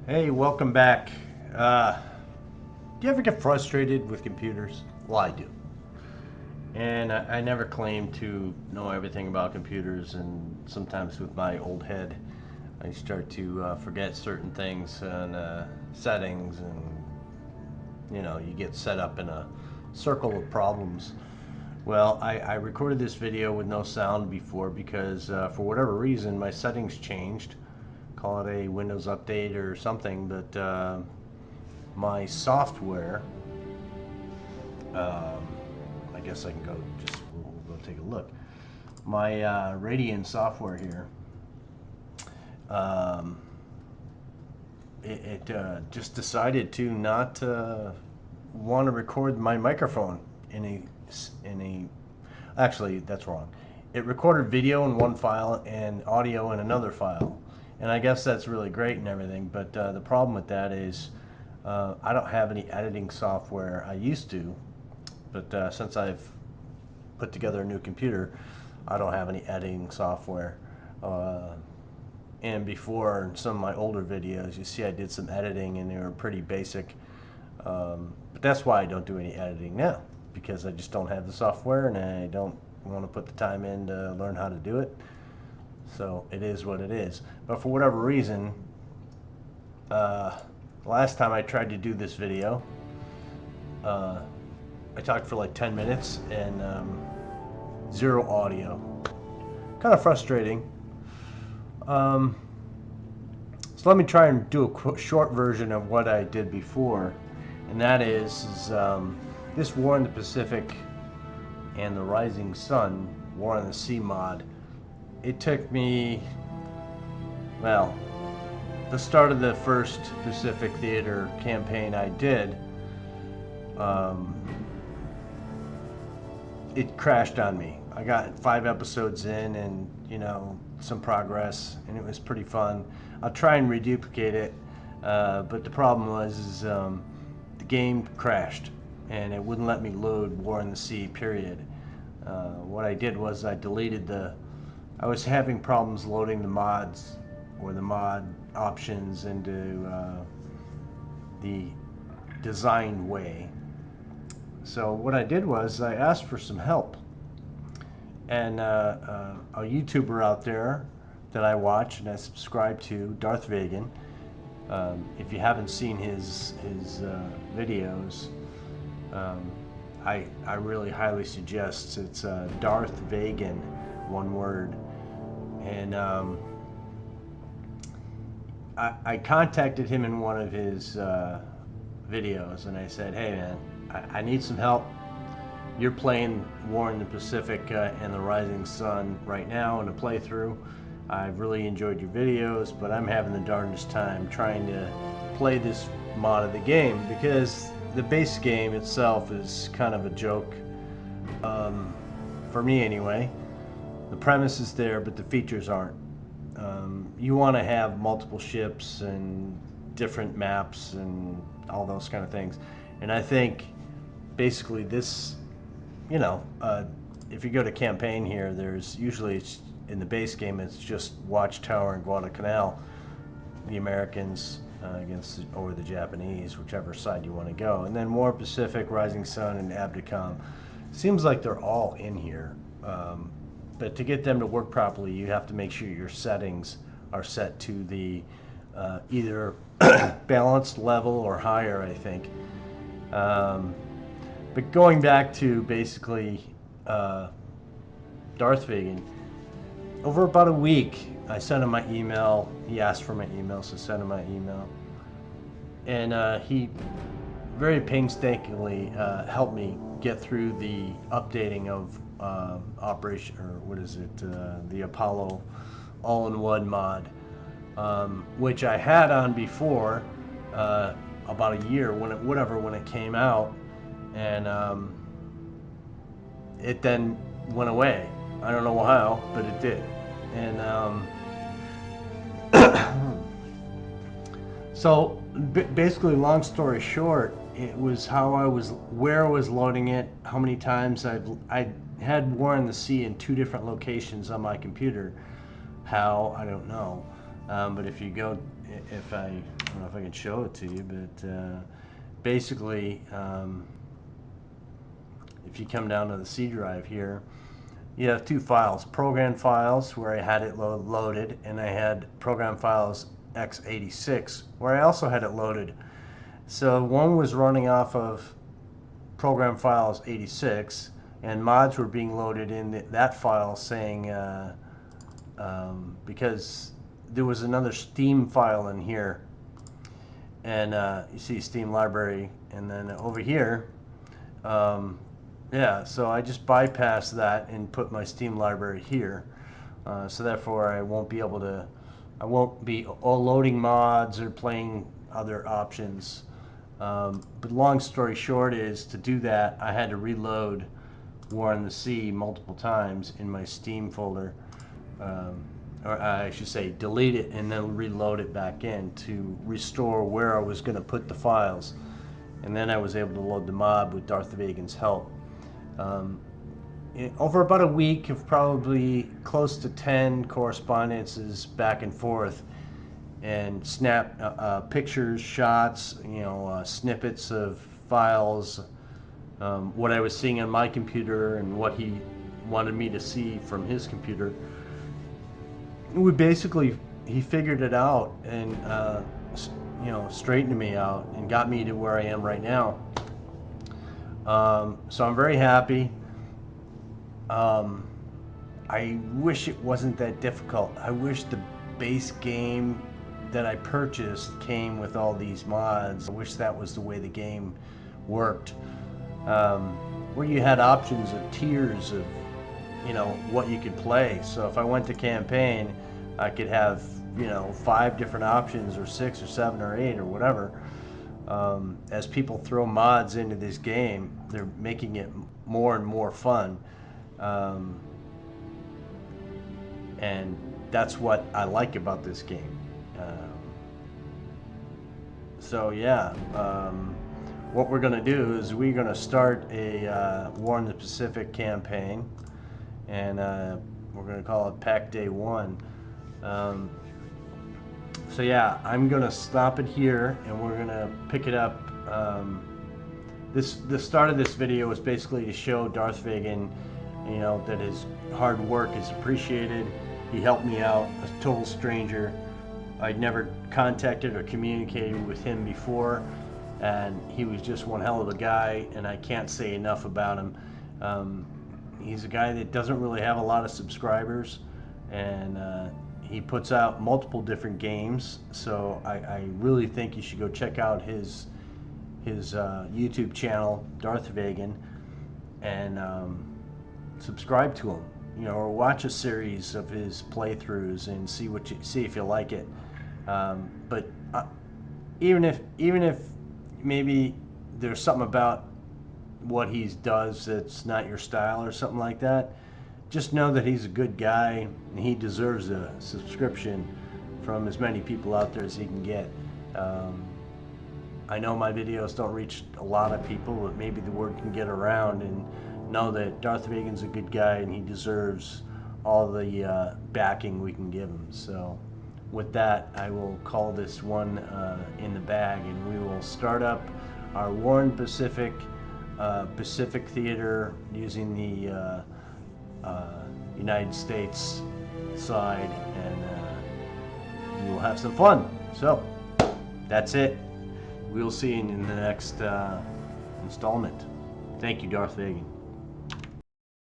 Hey, welcome back. Do you ever get frustrated with computers? Well, I do. And I never claim to know everything about computers, and sometimes with my old head, I start to forget certain things and settings, and you get set up in a circle of problems. Well, I recorded this video with no sound before because for whatever reason my settings changed. Call it a Windows update or something, but my software, um, I guess I can go we'll go take a look. My Radian software here, um, it just decided to not want to record my microphone in a actually, that's wrong. It recorded video in one file and audio in another file, and I guess that's really great and everything, but the problem with that is I don't have any editing software. I used to, but since I've put together a new computer, I don't have any editing software. Uh, and before, in some of my older videos, you see I did some editing and they were pretty basic. But that's why I don't do any editing now, because I just don't have the software and I don't want to put the time in to learn how to do it. So it is what it is. But for whatever reason, last time I tried to do this video, uh, I talked for like 10 minutes and zero audio. Kind of frustrating. Um, so let me try and do a short version of what I did before, and that is this War in the Pacific and the Rising Sun, War on the Sea mod. It took me, well, the start of the first Pacific Theater campaign I did, um, it crashed on me. I got 5 episodes in and, some progress, and it was pretty fun. I'll try and reduplicate it, but the problem was the game crashed and it wouldn't let me load War in the Sea, period. What I did was I was having problems loading the mods or the mod options into the designed way. So what I did was I asked for some help, and a YouTuber out there that I watch and I subscribe to, Darthvegan. If you haven't seen his videos, I really highly suggest. It's Darthvegan, one word, and I contacted him in one of his videos, and I said, "Hey man, I need some help. You're playing War in the Pacific and the Rising Sun right now in a playthrough. I've really enjoyed your videos, but I'm having the darndest time trying to play this mod of the game because the base game itself is kind of a joke, for me anyway. The premise is there, but the features aren't. You want to have multiple ships and different maps and all those kind of things. And I think basically this, if you go to campaign here, there's usually, in the base game, it's just Watchtower and Guadalcanal, the Americans or the Japanese, whichever side you want to go. And then War Pacific, Rising Sun, and Abdicom. Seems like they're all in here. But to get them to work properly, you have to make sure your settings are set to the either balanced level or higher, I think. But going back to basically Darthvegan, over about a week, I sent him my email. He asked for my email, so I sent him my email. And he very painstakingly helped me get through the updating of Operation, or what is it, the Apollo all-in-one mod, which I had on before, about a year when it came out, and it then went away. I don't know how, but it did. And so basically, long story short, it was where I was loading it, how many times I had War in the Sea in 2 different locations on my computer. How, I don't know. But if you go, if I don't know if I can show it to you, but basically, if you come down to the C drive here, you have two files: program files, where I had it loaded, and I had program files x86, where I also had it loaded. So one was running off of program files 86, and mods were being loaded in that file saying, because there was another Steam file in here, and you see Steam library, and then over here, yeah, so I just bypassed that and put my Steam library here. So therefore I won't be all loading mods or playing other options. But long story short is, to do that, I had to reload War on the Sea multiple times in my Steam folder. Or I should say delete it and then reload it back in to restore where I was going to put the files. And then I was able to load the mod with Darthvegan's help. Over about a week of probably close to 10 correspondences back and forth, and snap pictures, shots, snippets of files, what I was seeing on my computer and what he wanted me to see from his computer. He figured it out and straightened me out and got me to where I am right now. So I'm very happy. I wish it wasn't that difficult. I wish the base game that I purchased came with all these mods. I wish that was the way the game worked, where you had options of tiers of what you could play. So if I went to campaign, I could have 5 different options, or 6 or 7 or 8 or whatever. As people throw mods into this game, they're making it more and more fun, and that's what I like about this game. So yeah, what we're going to do is we're going to start a War in the Pacific campaign, and we're going to call it Pack Day 1. So yeah, I'm going to stop it here, and we're going to pick it up. The start of this video was basically to show Darthvegan, that his hard work is appreciated. He helped me out, a total stranger. I'd never contacted or communicated with him before, and he was just one hell of a guy, and I can't say enough about him. He's a guy that doesn't really have a lot of subscribers, and he puts out multiple different games, so I really think you should go check out his YouTube channel, Darthvegan, and subscribe to him, or watch a series of his playthroughs and see if you like it. But even if maybe there's something about what he does that's not your style or something like that, just know that he's a good guy and he deserves a subscription from as many people out there as he can get. I know my videos don't reach a lot of people, but maybe the word can get around, and know that Darthvegan's a good guy and he deserves all the backing we can give him. So with that, I will call this one in the bag, and we will start up our War in Pacific Pacific Theater using the United States side, and we will have some fun. So that's it. We'll see you in the next installment. Thank you, Darthvegan.